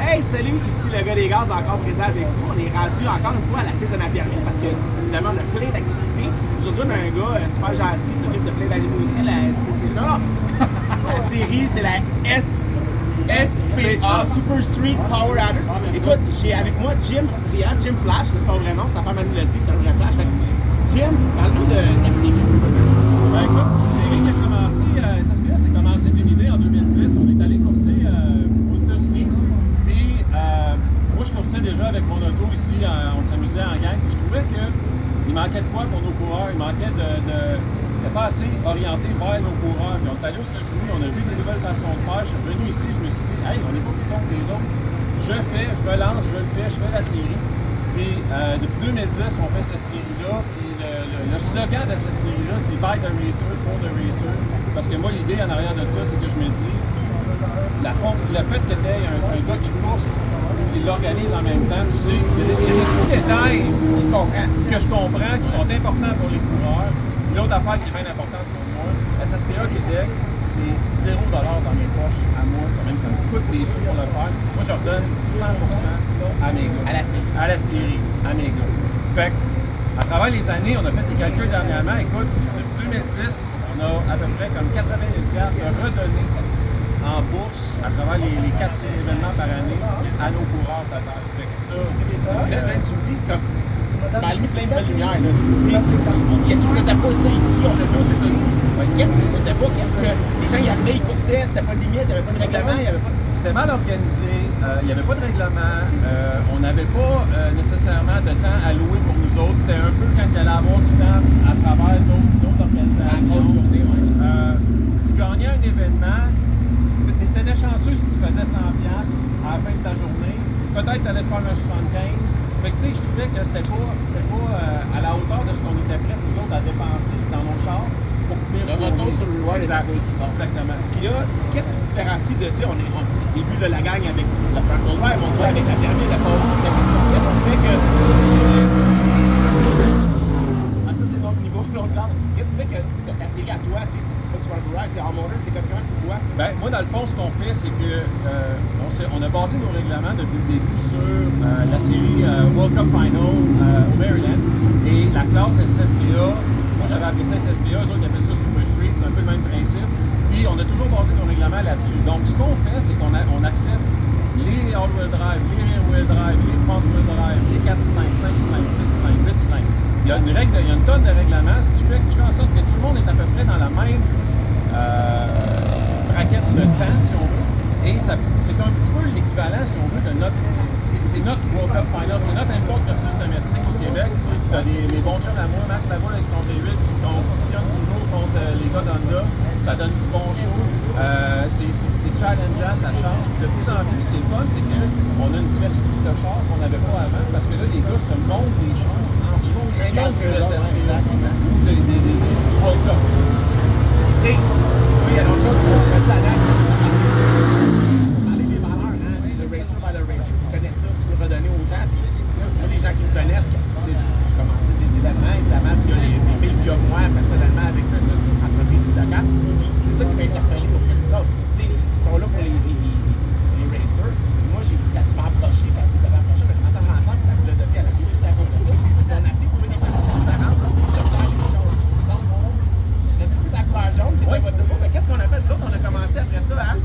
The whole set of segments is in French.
Hey, salut, ici le gars des gaz encore présent avec vous. On est rendu encore une fois à la piste de Napierville parce que évidemment on a plein d'activités. Aujourd'hui on a un gars super gentil, il s'occupe de plein d'animaux aussi, la SPC. Non, non! La série, c'est la SPA, Super Street Power Adders. Écoute, j'ai avec moi Jim Briand, Jim Flash, de son vrai nom, sa femme nous l'a dit, c'est un vrai Flash. Fait que, Jim, parle-nous de ta série. Ben écoute, c'est une série qui a commencé, SSPA, c'est commencé d'une idée en 2010. On est allé courser aux États-Unis. Puis, moi, je coursais déjà avec mon auto ici, on s'amusait en gang. Puis je trouvais qu'il manquait de quoi pour nos coureurs. Il manquait c'était pas assez orienté vers nos coureurs. Puis on est allé aux États-Unis, on a vu des nouvelles façons de faire. Je suis revenu ici, je me suis dit, hey, on n'est pas plus con que les autres. Je me lance, je le fais, je fais la série. Puis depuis 2010, on fait cette série-là. Puis le slogan de cette série-là, c'est By the Racer, for the Racer. Parce que moi, l'idée en arrière de ça, c'est que je me dis, le fait que tu aies un gars qui course et qui l'organise en même temps, tu sais, il y a des petits détails que je comprends, qui sont importants pour les coureurs. L'autre affaire qui est bien importante pour moi, SSPA Québec, c'est 0$ dans mes poches à moi. Ça me coûte des sous pour le faire. Moi, je redonne 100% à mes gars. À la série, à mes gars. Fait à travers les années, on a fait des calculs dernièrement. Écoute, depuis 2010, on a à peu près comme 80 000$ à redonner en bourse à travers les 4 événements par année à nos coureurs total. Fait que ça, là, tu me dis comme. Tu m'as allumé plein de belles lumières, là. Tu me dis, il ne se faisait pas ça ici, on l'a vu aux États-Unis. Qu'est-ce qui se faisait pas? Qu'est-ce que les gens y arrivaient, ils coursaient, c'était pas de limite, il n'y avait pas de règlement, il n'y avait pas de... C'était mal organisé, il n'y avait pas de règlement, on n'avait pas nécessairement de temps alloué pour nous autres. C'était un peu quand il allait avoir du temps à travers d'autres organisations. Tu gagnais un événement, tu étais chanceux si tu faisais 100$ à la fin de ta journée. Peut-être tu allais te faire un 75$. Fait que tu sais, je trouvais que c'était pas à la hauteur de ce qu'on était prêts, nous autres, à dépenser dans nos chars pour pouvoir... Le retour sur le reward exact. aussi bon. Exactement. Puis là, qu'est-ce qui différencie de, tu sais, on s'est vu de la gang avec la Frank Drive, on se voit avec la Pierre-Ville, la Paul, qu'est-ce qui fait que... Ah, ça, c'est l'autre niveau, l'autre classe. Qu'est-ce qui fait que ta série à toi, tu sais, c'est pas du Frank Drive, c'est All-Motor, c'est comment tu le vois? Ben, moi, dans le fond, ce qu'on fait, c'est que on a basé nos règlements depuis le début sur la série World Cup Final au Maryland et la classe SSPA. Moi, j'avais appelé ça SSPA, eux autres, ils appellent ça Super Street, c'est un peu le même principe. Puis, on a toujours basé nos règlements là-dessus. Donc, ce qu'on fait, c'est qu'on accepte les all-wheel drive, les rear-wheel drive, les front-wheel drive, les 4 cylindres, 5 cylindres, 6 cylindres, 8 cylindres. Il y a une tonne de règlements, ce qui fait en sorte que tout le monde est à peu près dans la même braquette de temps, si on veut. Et c'est un petit peu l'équivalent, si on veut, de notre... C'est notre World Cup Final, c'est notre import versus domestique au Québec. Tu as les bons chums à moi, Max Lavoie avec son V8 qui compétitionne toujours contre les gars d'Honda. Ça donne du bon show. C'est challengeant, ça change. Puis de plus en plus, ce qui est le fun, c'est qu'on a une diversité de chars qu'on n'avait pas avant parce que là, les gars se montrent des chars en fonction du SSPA ou des World Cup aussi. Tu sais, il y a d'autres choses qui vont se mettre là-dedans, c'est parler des valeurs, hein, le racer by the racer, tu connais ça, tu veux redonner aux gens, puis là, les gens qui me connaissent, tu sais, je commande des événements, évidemment, puis il y a les filles, puis il y a moi, personnellement, avec notre entreprise ici Dakar, puis c'est ça qui m'a interpellé pour que les autres, tu sais, ils sont là pour les racers, puis moi, quand tu m'as approché, quand vous avez approché, mais comment ça va ensemble, la philosophie à la suite, à cause de ça, on a essayé de trouver des questions différentes, de faire les choses. Donc, on a plus à couleur jaune, qui était votre logo. Fait qu'est-ce qu'on a fait? Nous autres, on a commencé après ça à...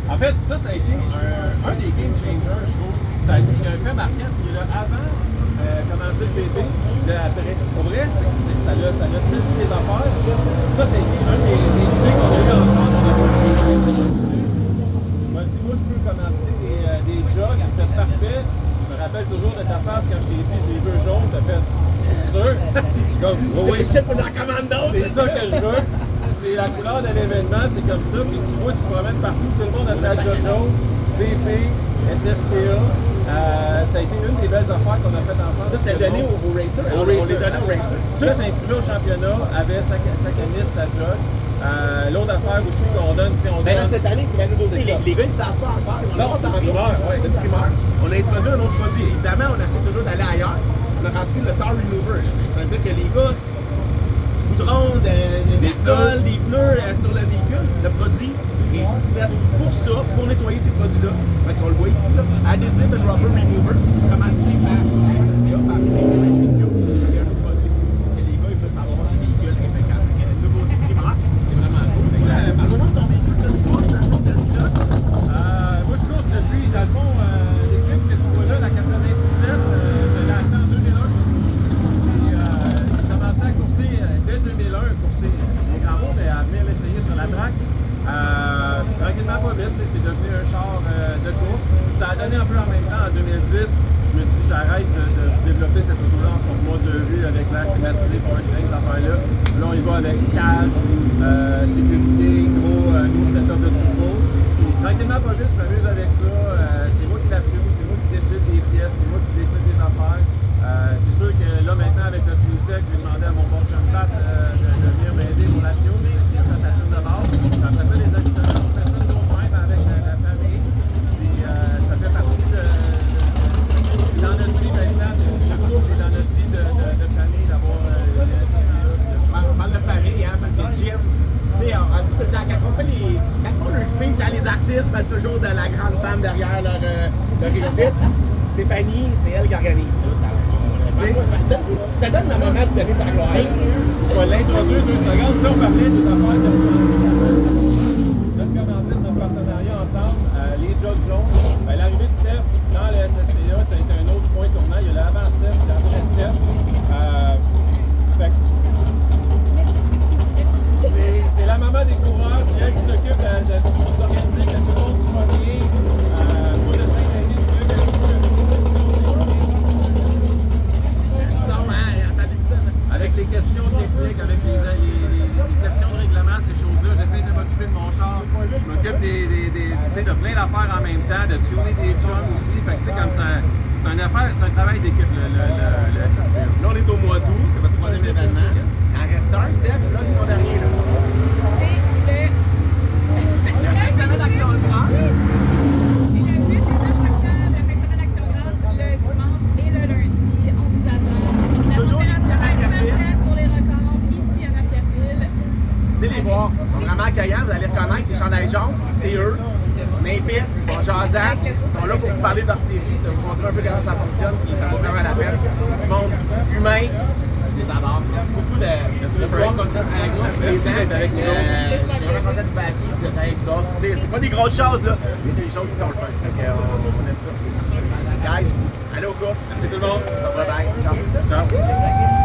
En fait, ça a été un des game changers, je trouve. Ça a été un fait marquant. Tu es là avant, comment dire, VP, de après. Pour vrai, ça l'a séduit les affaires. Ça a été un des idées qu'on a eu ensemble. Tu m'as dit, moi, je peux commenter des jogs. J'ai fait parfait. Je me rappelle toujours de ta face quand je t'ai dit, j'ai les deux jaunes. Tu as fait, sûr? Oui, c'est ça que je veux. C'est la couleur de l'événement, c'est comme ça. Puis tu vois, tu te promènes partout. Tout le monde a sa jog jaune, VP, SSPA. Ça a été une des belles affaires qu'on a faites ensemble. Ça, c'était donné aux racers. On les donnait aux racers. Ceux qui s'inscrivaient au championnat avaient sa canisse, sa jog. L'autre affaire aussi qu'on donne, ben là, cette année, c'est la nouveauté. Les gars, ils ne savent pas encore. Non, c'est une primeur. C'est une primeur. On a introduit un autre produit. Évidemment, on essaie toujours d'aller ailleurs. On a rentré le Tar Remover. Ça veut dire que les gars, du goudron, des cols, des pneus sur le véhicule, le produit est fait pour ça, la track. Puis tranquillement, pas vite, c'est devenu un char de course. Ça a donné un peu en même temps, en 2010, je me suis dit j'arrête de développer cette auto-là en format 2 rues avec l'air climatisé, power steering, cette affaire-là. Là, on y va avec cage, sécurité, gros setup de turbo. Puis tranquillement, pas vite, je m'amuse avec ça. C'est moi qui la tue, c'est moi qui décide des pièces, c'est moi qui décide des affaires. C'est sûr que là, maintenant, avec le Fuel Tech, j'ai demandé à mon bon chum Pat de venir m'aider pour la tune. C'est la tune de base. Après ça, les ajustements, on fait ça nous-mêmes avec la famille. Puis ça fait partie dans notre vie maintenant, de couple et dans notre vie de famille, d'avoir les SSPA. On parle de famille, hein, parce que Jim, tu sais, on dit tout le temps, quand on fait leur speech, hein, les artistes parlent toujours de la grande femme derrière leur réussite. Stéphanie, c'est elle qui organise tout, dans le fond. Ça donne le moment de donner sa gloire. Je vais l'introduire 2 secondes. Tu sais, on parlait des affaires de notre commandite, notre partenariat ensemble, les Jobs jaunes. L'arrivée de Steph dans le SSPA, ça a été un autre point tournant. Il y a l'avant Steph et l'après Steph. C'est la maman des coureurs, c'est elle qui s'occupe de tout s'organiser, que tout le monde soit bien. Pour le train d'année, avec les questions techniques, avec les questions de règlement, ces choses-là, j'essaie de m'occuper de mon char. Je m'occupe de plein d'affaires en même temps, de tuner des chums aussi. Fait que tu sais, comme ça, c'est un travail d'équipe, le SSPA. Là, on est au mois d'août, c'est votre 3e événement. Il en reste un, Steph, là, nous, on n'a rien, là. C'est Le examen d'action de grâce. le but, c'est de faire le festival d'Action Grâce le dimanche et le lundi. On vous attend. La Toujours ici à Napierville. pour les records ici à Napierville. Venez les voir, ils sont vraiment accueillants, vous allez reconnaître les chandails jaunes, c'est eux. N'impite, ils sont jasants, ils sont là pour vous parler de leur série, de vous montrer un peu comment ça fonctionne, puis ça vaut vraiment la peine. C'est du monde humain, je les adore. Merci beaucoup de vouloir comme ça avec nous. Merci d'être avec nous. Je suis vraiment content de backer et de travailler avec vous autres. Tu sais, c'est pas des grosses choses, là, mais c'est des choses qui sont le fun. Donc, on aime ça. Guys, allez aux courses. Merci tout le monde. Ça va bien. Ciao. Ciao.